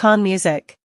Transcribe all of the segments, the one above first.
Khan Music.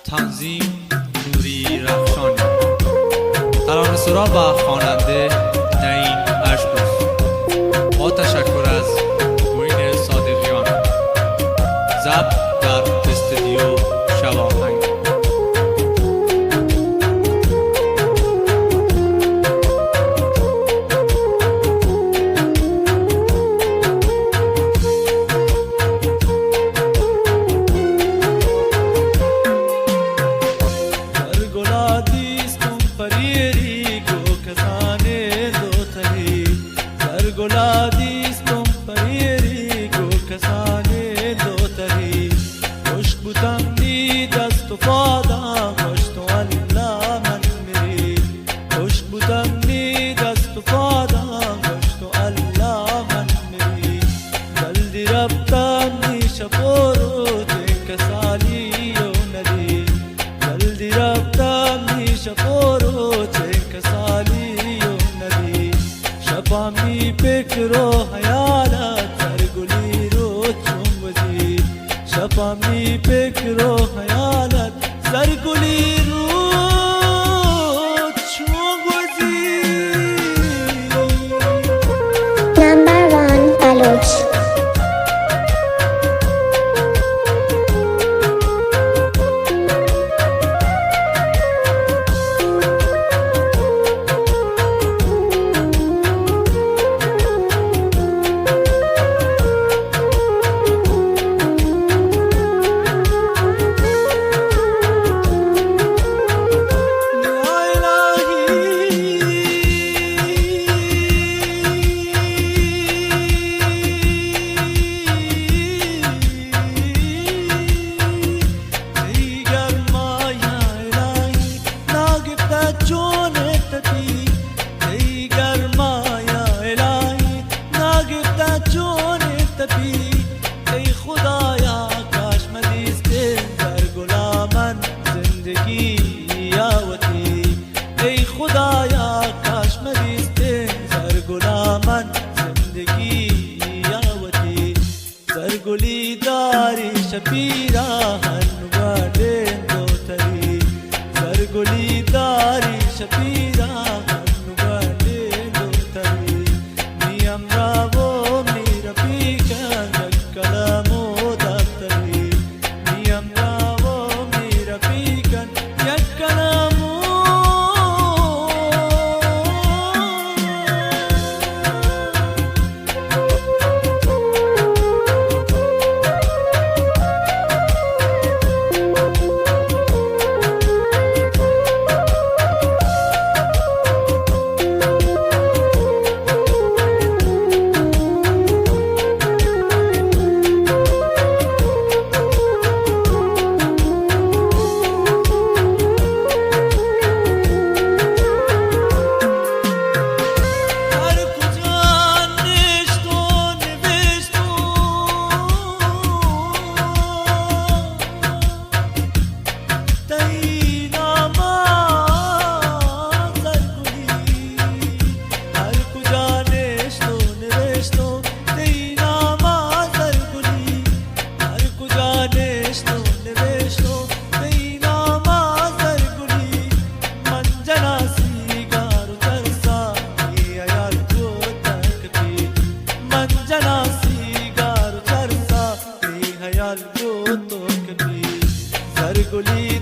تنظیم نوری رفشانی، ترانه‌سرا و خواننده نعیم اشکوف. با تشکر از معین صادقیان. ضبط در استودیو شواهنگ. شفامی فکر و خیالت سرگلی رو چون وزی شفامی فکر و خیالت سرگلی رو چون وزی Number 1 Baloch. شبیرا هنوارے دو تری سرگلی داری شبیرا هنوارے دو تری نیم راو میرا پیکن کلامو داتری نیم راو میرا پیکن یک کلامو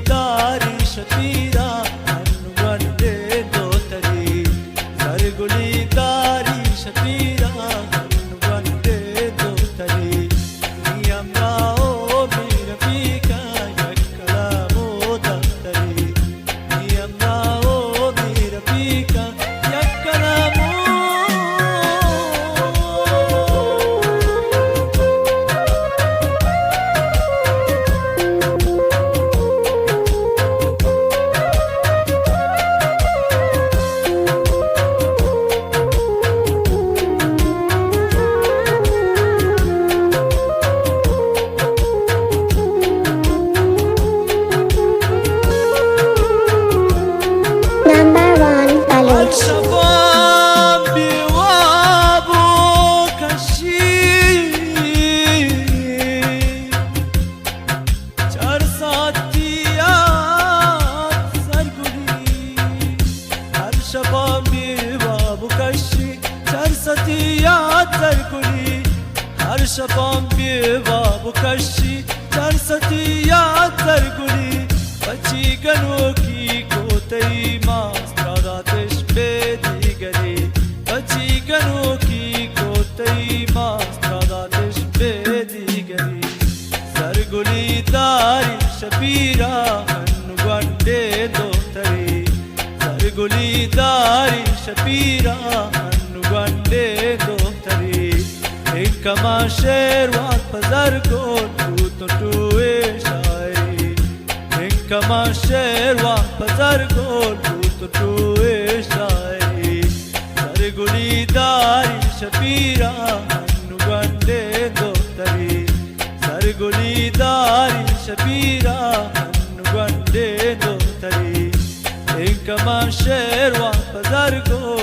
daari shapira hannu gande dotari zarguli daari shapira hannu gande dotari niyamra o mira pika yakkala mo daftari niyamra o mira pika yakkala mo Number 1 College. Al-Shabab biwabu kashi Char saatiyat sarguli Al-Shabab biwabu kashi Char saatiyat sarguli Al-Shabab biwabu kashi Char saatiyat sarguli Bachi gano ki kotei mastradatesh bedigari Bachi gano ki kotei mastradatesh bedigari Sarguli dari shapira hannu gande dotari Sarguli dari shapira hannu gande dotari Enkama sherwat pazar gol tu tuwe shairi Enkama sherwat pazar gol tu tuwe shairi Sarguli dari shapira hannu gande dotari Sarguli dari shapira hannu gande dotari Enkama sherwat pazar gol